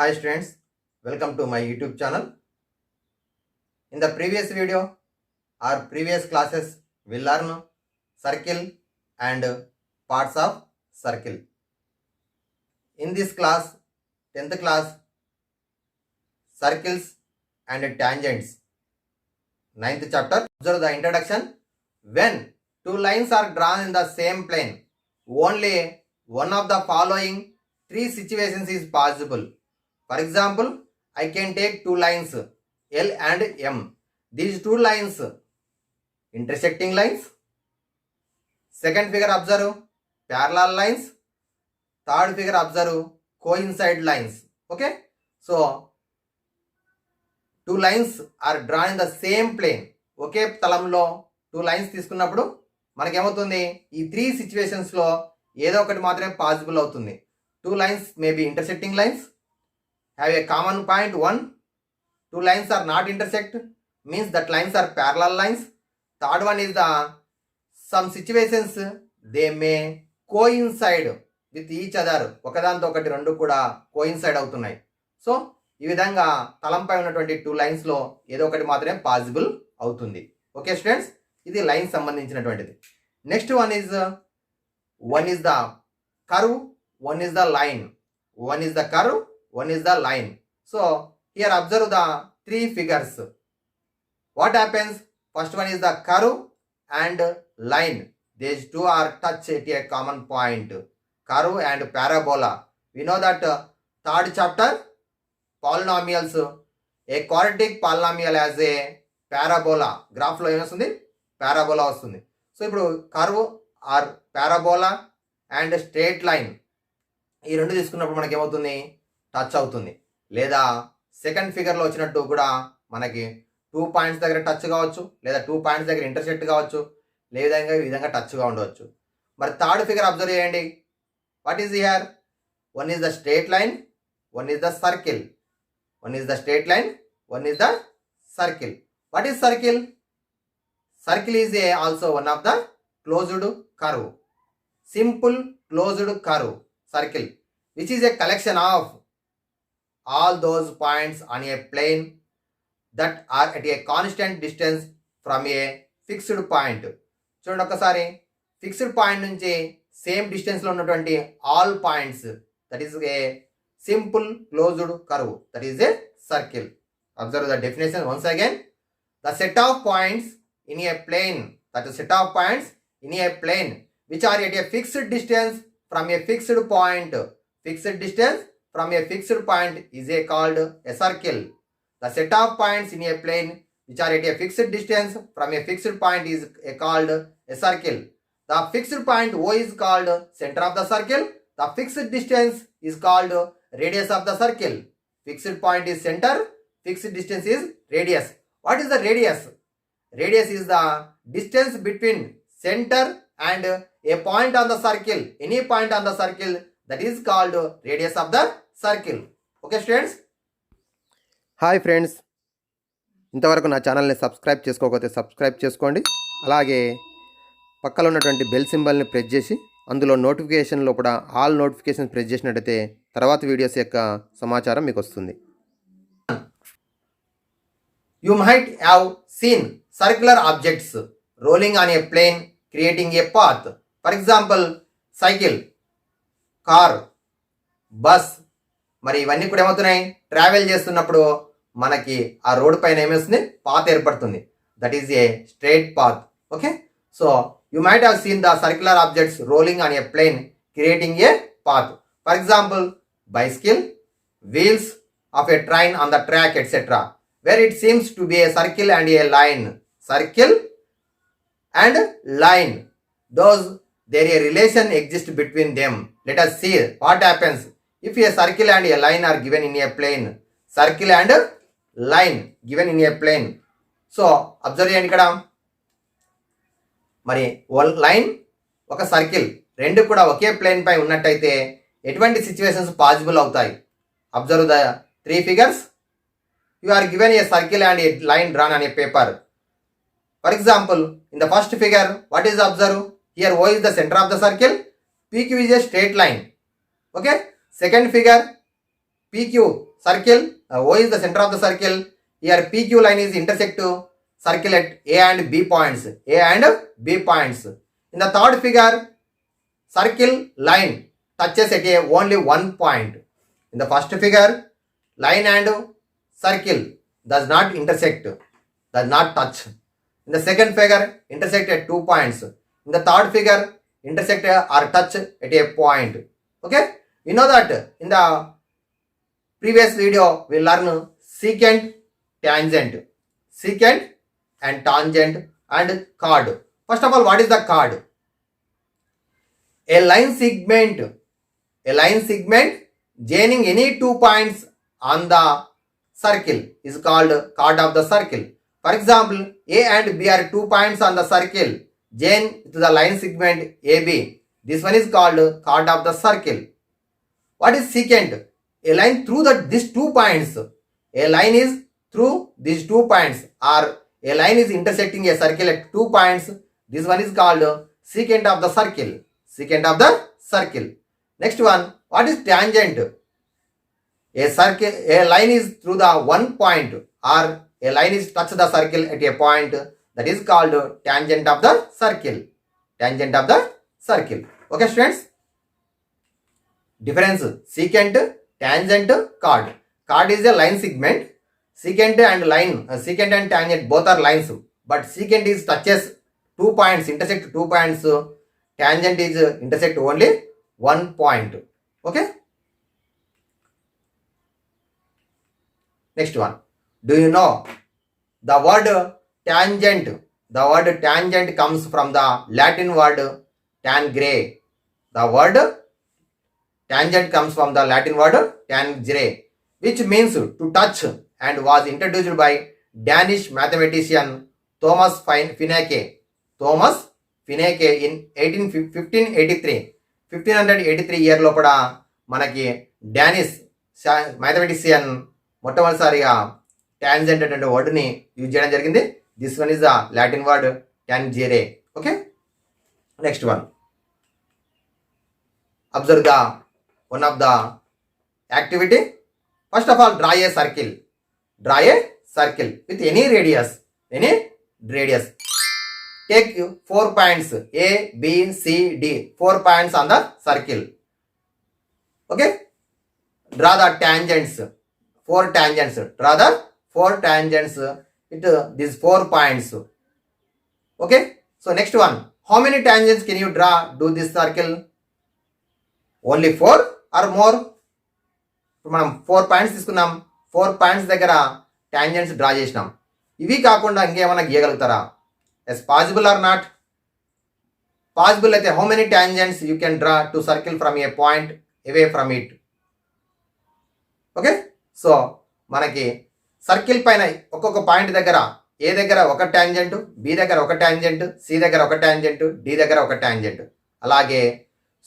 Hi students, welcome to my YouTube channel. In the previous video or previous classes, we learn circle and parts of circle. In this class, 10th class, circles and tangents, 9th chapter. Observe the introduction. When two lines are drawn in the same plane, only one of the following three situations is possible. For example, I can take two lines L and M. These two lines, intersecting lines. Second figure observe, parallel lines. Third figure observe, coincide lines. Okay. So, two lines are drawn in the same plane. ఒకే తలంలో two lines తీసుకున్నప్పుడు మనకేమవుతుంది, ఈ three సిచ్యువేషన్స్లో ఏదో ఒకటి మాత్రమే possible అవుతుంది. Two lines may be intersecting lines, have a common point 1. Two lines are not intersect, means that lines are parallel lines. Third one is the some situations they may coincide with each other. ఒకదాంతో ఒకటి రెండు కూడా coincide అవుతున్నాయి. So ఈ విధంగా తలంపై ఉన్నటువంటి two లైన్స్లో ఏదో ఒకటి మాత్రమే పాసిబుల్ అవుతుంది. ఓకే స్టూడెంట్స్, ఇది లైన్ సంబంధించినటువంటిది. Next one is the curve, one is the line. One is the curve, one is the line. So here observe the three figures. What happens? First one is the curve and line. These two are touch at a common point. Curve and parabola. We know that third chapter, polynomials, a quadratic polynomial has a parabola. Graph lo ఏమొస్తుంది, parabola వస్తుంది. So ఇప్పుడు curve or parabola and straight line ఈ రెండు తీసుకున్నప్పుడు మనకి ఏమవుతుంది, touch అవుతుంది. లేదా సెకండ్ ఫిగర్లో వచ్చినట్టు కూడా మనకి 2 పాయింట్స్ దగ్గర టచ్ కావచ్చు, లేదా 2 పాయింట్స్ దగ్గర ఇంటర్సెక్ట్ కావచ్చు, లేదా ఈ విధంగా టచ్గా ఉండవచ్చు. మరి థర్డ్ ఫిగర్ అబ్జర్వ్ చేయండి. What is here? One is the straight line, one is the circle. One is the straight line, one is the circle. What is circle? Circle is also one of the closed curve. Simple closed curve circle, which is a collection of all those points on a plane that are at a constant distance from a fixed point. చూడండి ఒకసారి, fixed point నుంచి same డిస్టెన్స్లో ఉన్నటువంటి all points, that is a simple closed curve, that is a circle. Observe the definition once again. The set of points in a plane, that set of points in a plane which are at a fixed distance from a fixed point. Fixed distance from a fixed point is called a circle. The set of points in a plane which are at a fixed distance from a fixed point is called a circle. The fixed point O is called center of the circle. The fixed distance is called radius of the circle. Fixed point is center, fixed distance is radius. What is the radius? Radius is the distance between center and a point on the circle. Any point on the circle, that is called radius of the circle. Okay students? Hi friends, ఇంతవరకు నా ఛానల్ని subscribe చేసుకోకపోతే subscribe చేసుకోండి. అలాగే పక్కన ఉన్నటువంటి bell సింబల్ని press చేసి అందులో నోటిఫికేషన్లో కూడా ఆల్ నోటిఫికేషన్ ప్రెస్ చేసినట్టయితే తర్వాత వీడియోస్ యొక్క సమాచారం మీకు వస్తుంది. You might have seen circular objects rolling on a plane creating a path. For example, cycle, car, bus. మరి ఇవన్నీ కూడా ఏమవుతున్నాయి, ట్రావెల్ చేస్తున్నప్పుడు మనకి ఆ రోడ్ పైన ఏమొస్తుంది, పాత్ ఏర్పడుతుంది. That is a straight path. Okay, so you might have seen the circular objects rolling on a plane creating a path. For example, bicycle, wheels of a train on the track etcetera, where it seems to be a circle and a line. Circle and line, those there a relation exists between them. Let us see what happens if a circle and a line are given in a plane. Circle and line given in a plane. So observe చేయండి ఇక్కడ. మరి line ఒక circle రెండు కూడా ఒకే plane పై ఉన్నట్టయితే ఎటువంటి situations possible అవుతాయి? Observe the three figures. You are given a circle and a line drawn on a paper. For example, in the first figure what is observe? Here O is the center of the circle, PQ is a straight line. Okay. Second figure, PQ circle, O is the center of the circle. Here PQ line is intersect to circle at A and B points. A and B points. In the third figure, circle line touches at a only one point. In the first figure, line and circle does not intersect, does not touch. In the second figure, intersect at 2 points. In the third figure, intersect or touch at a point. Okay, we know that in the previous video we learn secant, tangent, secant and tangent and chord. First of all, what is the chord? A line segment joining any 2 points on the circle is called chord of the circle. For example, A and B are 2 points on the circle join to the line segment AB. This one is called chord of the circle. What is secant? A line through these 2 points. A line is through these 2 points, or a line is intersecting a circle at 2 points. This one is called secant of the circle. Secant of the circle. Next one, what is tangent? A line is through the 1 point, or a line is touch the circle at a point. That is called tangent of the circle. Tangent of the circle. Okay, students? Difference: secant, tangent, chord. Chord is a line segment. Secant and tangent both are lines, but secant is touches 2 points, intersect 2 points. Tangent is intersect only 1 point. Okay. Next one. Do you know the word tangent? The word tangent comes from the Latin word tangere. The word tangent comes from the Latin word tangere, which means to touch, and was introduced by Danish mathematician Thomas Fineke. Thomas Fineke in 1583 year లోపల మనకి Danish mathematician మొట్టమొదటిసారిగా tangent అనే వర్డ్ని use చేయడం జరిగింది. This one is the Latin word tangere. Okay, next one. Observe the one of the activity. First of all, draw a circle. Draw a circle with any radius. Take 4 points A, B, C, D. 4 points on the circle. Okay. Draw the tangents. 4 tangents. Draw the 4 tangents with these 4 points. Okay. So next one. How many tangents can you draw? Do this circle. Only 4 or more? మనం 4 points తీసుకున్నాం. 4 points దగ్గర tangents draw చేసినాం. ఇవి కాకుండా ఇంకేమైనా గీయగలుగుతారా? Yes, possible or not? Possible అయితే how many tangents you can draw to circle from a point away from it? Okay, so మనకి సర్కిల్ పైన ఒక్కొక్క పాయింట్ దగ్గర ఏ దగ్గర ఒక టాంజెంట్, బి దగ్గర ఒక టాంజెంట్, సి దగ్గర ఒక టాంజెంట్, డి దగ్గర ఒక టాంజెంట్, అలాగే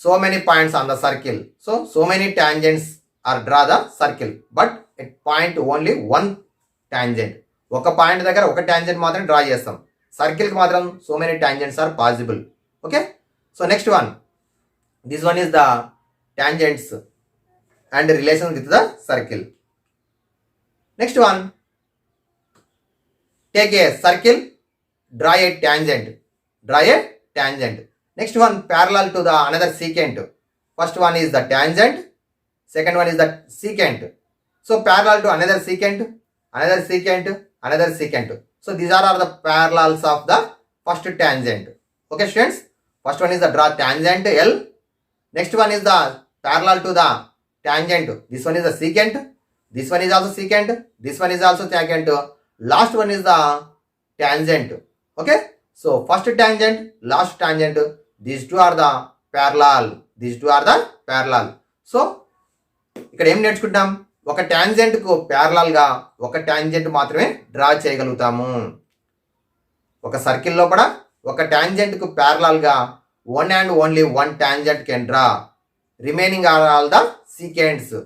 so many points on the circle. So many tangents are draw the circle, but at point only one tangent. ఒక పాయింట్ దగ్గర ఒక టాంజెంట్ మాత్రం డ్రా చేస్తాం. సర్కిల్కి మాత్రం so many tangents are possible. Okay, so next one. This one is the tangents and relation with the circle. Next one. Take a circle, draw a tangent. Next one, parallel to the another secant. First one is the tangent, second one is the secant. So parallel to another secant. So these are the parallels of the first tangent. Okay, students. First one is the draw tangent L. Next one is the parallel to the tangent. This one is the secant. This one is also secant. This one is also secant. Last one is the tangent. Okay. So first tangent, last tangent. These two are the parallel. So ఇక్కడ ఏం నేర్చుకుంటాం? ఒక tangent కు parallel గా ఒక tangent మాత్రమే draw చేయగలుగుతాము. ఒక సర్కిల్ లోపల ఒక టాంజెంట్ కు ప్యారలల్ గా one and only one tangent can draw. Remaining are all the secants.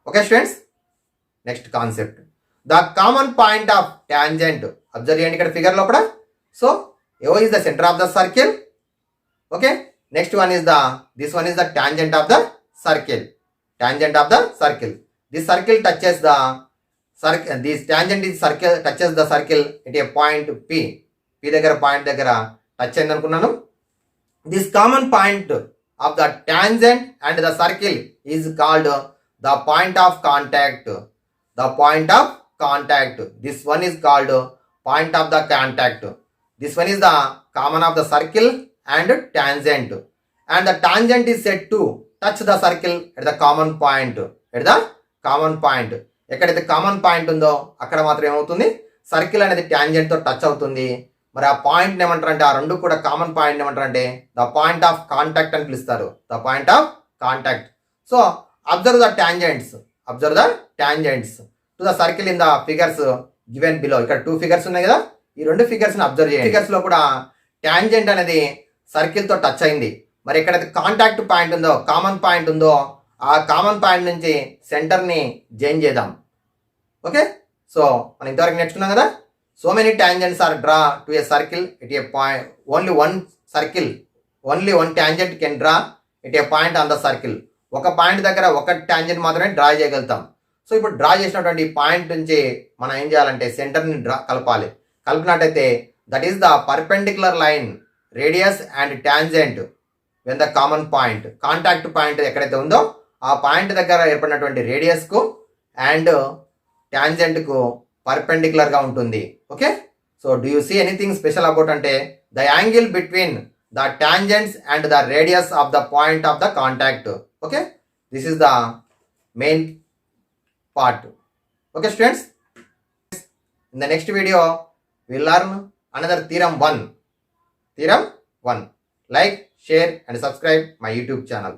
Okay students, next concept, the common point of tangent. Observe చేయండి ఇక్కడ ఫిగర్ లోపల. So O is the center of the circle. Okay, next one is this one is the tangent of the circle. tangent of the circle. This circle touches the circle. This tangent is circle touches the circle at a point P. P దగ్గర point దగ్గర touch అయింది అనుకున్నాను. This common point of the tangent and the circle is called the point of contact. The point of contact. This one is called point of the contact. This one is the common of the circle and tangent. And the tangent is said to touch the circle at the common point. At the common point. ఎక్కడైతే common point ఉందో అక్కడ మాత్రం ఏమవుతుంది, circle అనేది ట్యాంజెంట్తో touch అవుతుంది. మరి ఆ point ఏమంటారంటే, ఆ రెండు కూడా కామన్ పాయింట్ ఏమంటారంటే ద పాయింట్ ఆఫ్ కాంటాక్ట్ అని పిలుస్తారు. The point of contact. So observe the tangents. Observe the tangents to the circle in the figures given below. ఇక్కడ 2 ఫిగర్స్ ఉన్నాయి కదా, ఈ 2 ఫిగర్స్ని అబ్జర్వ్ చేయండి. ఫిగర్స్ లో కూడా ట్యాంజెంట్ అనేది సర్కిల్తో టచ్ అయింది. మరి ఎక్కడైతే కాంటాక్ట్ పాయింట్ ఉందో, కామన్ పాయింట్ ఉందో, ఆ కామన్ పాయింట్ నుంచి సెంటర్ని జాయిన్ చేద్దాం. ఓకే, సో మనం ఇంతవరకు నేర్చుకున్నాం కదా. So many tangents are draw to a circle at a point. Only one circle, only one tangent can draw at a point on the circle. ఒక పాయింట్ దగ్గర ఒక ట్యాంజెంట్ మాత్రమే డ్రా చేయగలుగుతాం. సో ఇప్పుడు డ్రా చేసినటువంటి పాయింట్ నుంచి మనం ఏం చేయాలంటే సెంటర్ని కలపాలి. కలిపినట్టయితే that is the perpendicular line radius and tangent when the common point. Contact point ఎక్కడైతే ఉందో ఆ పాయింట్ దగ్గర ఏర్పడినటువంటి రేడియస్కు అండ్ ట్యాంజెంట్కు పర్పెండిక్యులర్గా ఉంటుంది. Okay, so do you see anything special about అంటే the angle between the tangents and the radius of the point of the contact. Okay, this is the main part. Okay students, in the next video we will learn another theorem 1. Like, share and subscribe my YouTube channel.